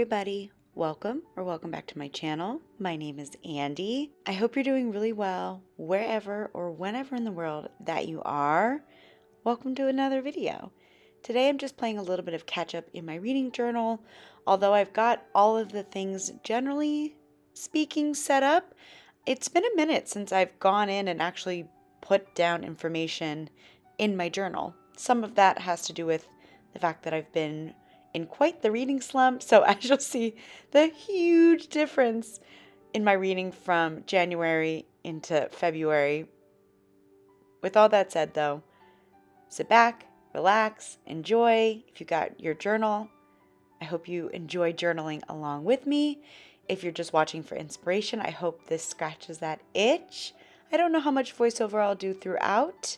everybody. Welcome back to my channel. My name is Andy. I hope you're doing really well wherever or whenever in the world that you are. Welcome to another video. Today I'm just playing a little bit of catch up in my reading journal. Although I've got all of the things generally speaking set up, it's been a minute since I've gone in and actually put down information in my journal. Some of that has to do with the fact that I've been in quite the reading slump, so as you'll see the huge difference in my reading from January into February. With all that said though, sit back, relax, enjoy. If you got your journal, I hope you enjoy journaling along with me. If you're just watching for inspiration, I hope this scratches that itch. I don't know how much voiceover I'll do throughout,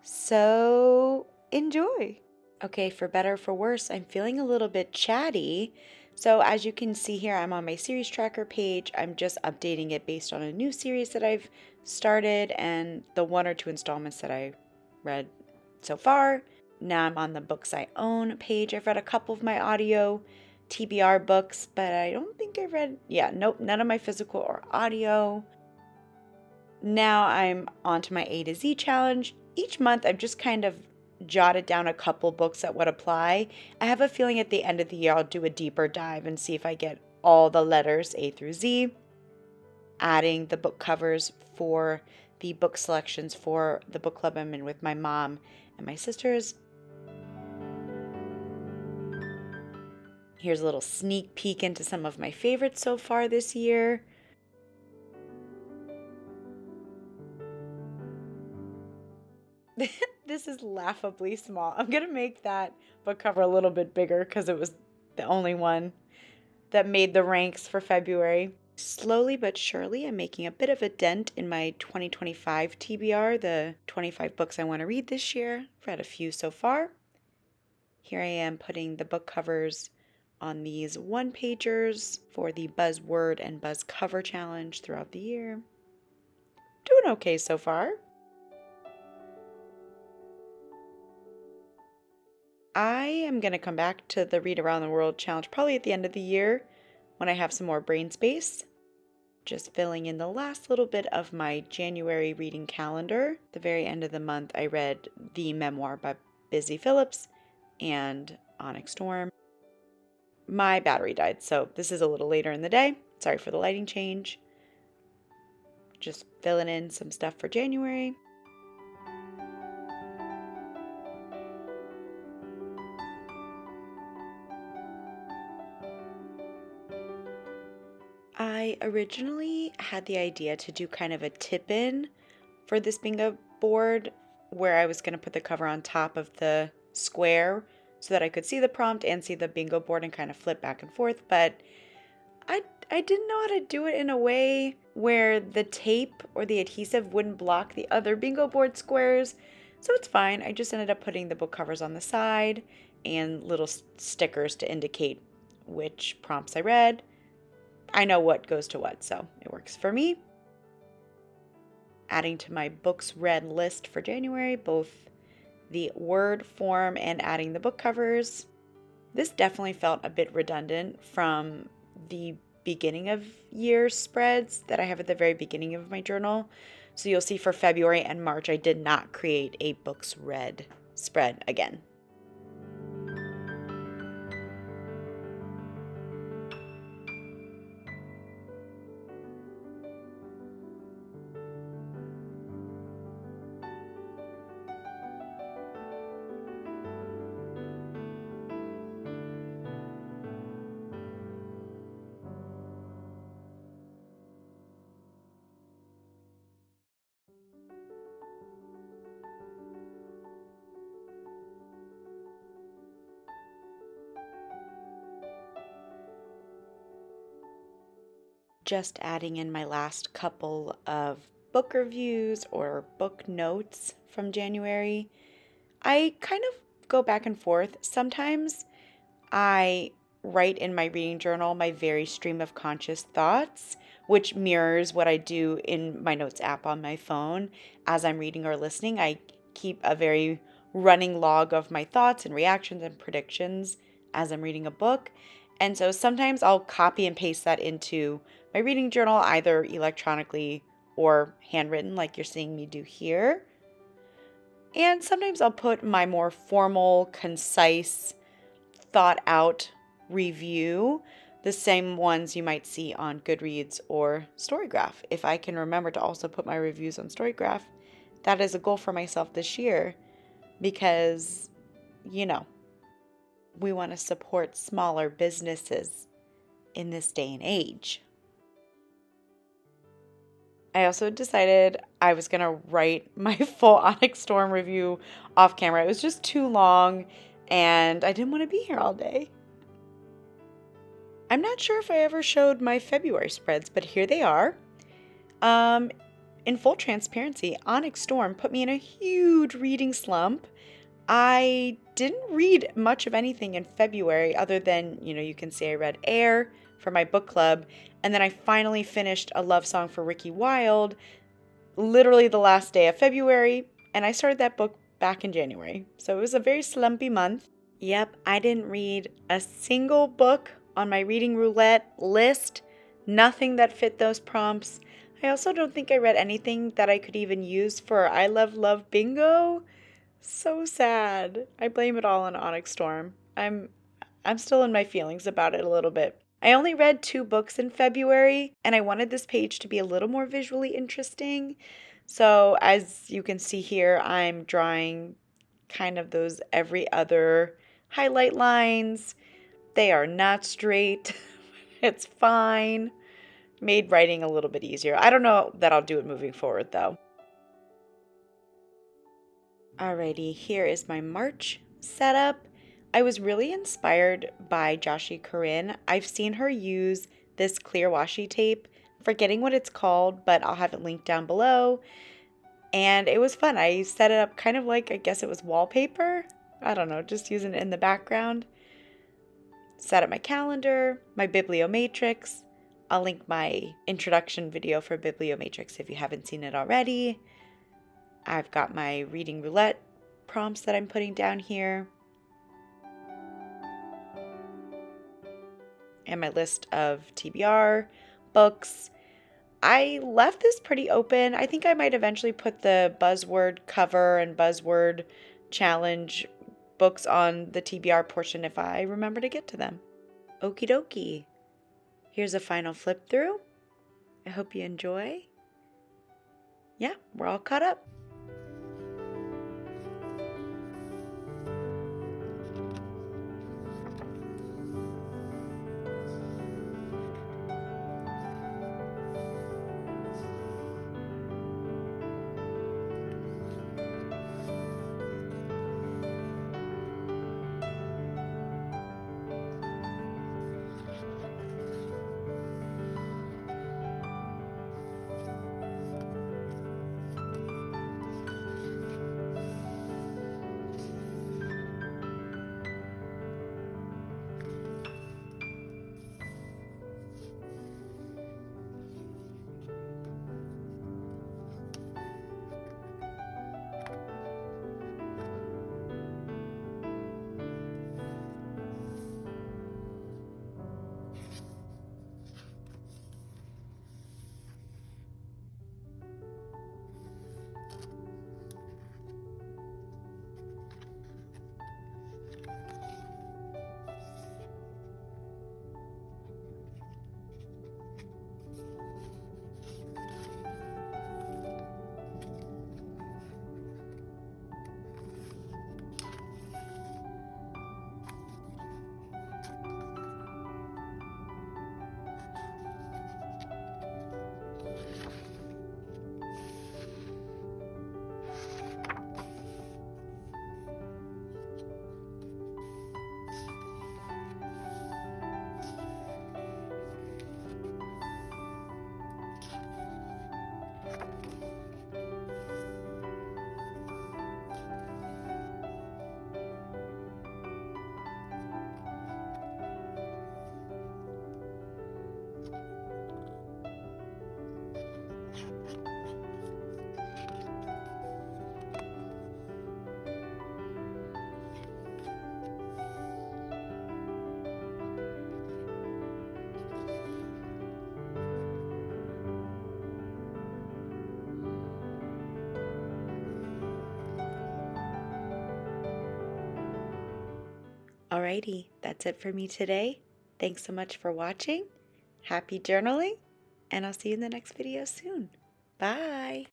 so enjoy. Okay, for better or for worse, I'm feeling a little bit chatty. So as you can see here, I'm on my series tracker page. I'm just updating it based on a new series that I've started and the 1 or 2 installments that I read so far. Now I'm on the books I own page. I've read a couple of my audio TBR books, but I don't think I've read, nope, none of my physical or audio. Now I'm on to my A to Z challenge. Each month I've just kind of jotted down a couple books that would apply. I have a feeling at the end of the year I'll do a deeper dive and see if I get all the letters A through Z. Adding the book covers for the book selections for the book club I'm in with my mom and my sisters. Here's a little sneak peek into some of my favorites so far this year. This is laughably small. I'm going to make that book cover a little bit bigger because it was the only one that made the ranks for February. Slowly but surely, I'm making a bit of a dent in my 2025 TBR, the 25 books I want to read this year. I've read a few so far. Here I am putting the book covers on these one-pagers for the Buzzword and Buzz Cover Challenge throughout the year. Doing okay so far. I am going to come back to the Read Around the World challenge probably at the end of the year when I have some more brain space. Just filling in the last little bit of my January reading calendar. The very end of the month, I read The Memoir by Busy Phillips and Onyx Storm. My battery died, so this is a little later in the day. Sorry for the lighting change. Just filling in some stuff for January. I originally had the idea to do kind of a tip-in for this bingo board where I was going to put the cover on top of the square so that I could see the prompt and see the bingo board and kind of flip back and forth, but I didn't know how to do it in a way where the tape or the adhesive wouldn't block the other bingo board squares, so it's fine. I just ended up putting the book covers on the side and little stickers to indicate which prompts I read. I know what goes to what, so it works for me. Adding to my books read list for January, both the word form and adding the book covers. This definitely felt a bit redundant from the beginning of year spreads that I have at the very beginning of my journal. So you'll see for February and March, I did not create a books read spread again. Just adding in my last couple of book reviews or book notes from January. I kind of go back and forth. Sometimes I write in my reading journal my very stream of conscious thoughts, which mirrors what I do in my notes app on my phone. As I'm reading or listening, I keep a very running log of my thoughts and reactions and predictions as I'm reading a book. And so sometimes I'll copy and paste that into my reading journal, either electronically or handwritten, like you're seeing me do here. And sometimes I'll put my more formal, concise, thought out review, the same ones you might see on Goodreads or Storygraph. If I can remember to also put my reviews on Storygraph, that is a goal for myself this year because, you know, we want to support smaller businesses in this day and age. I also decided I was going to write my full Onyx Storm review off camera. It was just too long and I didn't want to be here all day. I'm not sure if I ever showed my February spreads, but here they are. In full transparency, Onyx Storm put me in a huge reading slump. I didn't read much of anything in February other than, you can see I read Air for my book club, and then I finally finished A Love Song for Ricky Wilde, literally the last day of February, and I started that book back in January. So it was a very slumpy month. Yep, I didn't read a single book on my reading roulette list, nothing that fit those prompts. I also don't think I read anything that I could even use for I Love Love Bingo. So sad. I blame it all on Onyx Storm. I'm still in my feelings about it a little bit. I only read 2 books in February, and I wanted this page to be a little more visually interesting. So as you can see here, I'm drawing kind of those every other highlight lines. They are not straight. It's fine. Made writing a little bit easier. I don't know that I'll do it moving forward though. Alrighty, here is my March setup. I was really inspired by Joshi Corinne. I've seen her use this clear washi tape, forgetting what it's called, but I'll have it linked down below. And it was fun. I set it up kind of like, I guess it was wallpaper. I don't know, just using it in the background. Set up my calendar, my bibliomatrix. I'll link my introduction video for bibliomatrix if you haven't seen it already. I've got my reading roulette prompts that I'm putting down here. And my list of TBR books. I left this pretty open. I think I might eventually put the buzzword cover and buzzword challenge books on the TBR portion if I remember to get to them. Okie dokie. Here's a final flip through. I hope you enjoy. Yeah, we're all caught up. Alrighty, that's it for me today. Thanks so much for watching. Happy journaling, and I'll see you in the next video soon. Bye!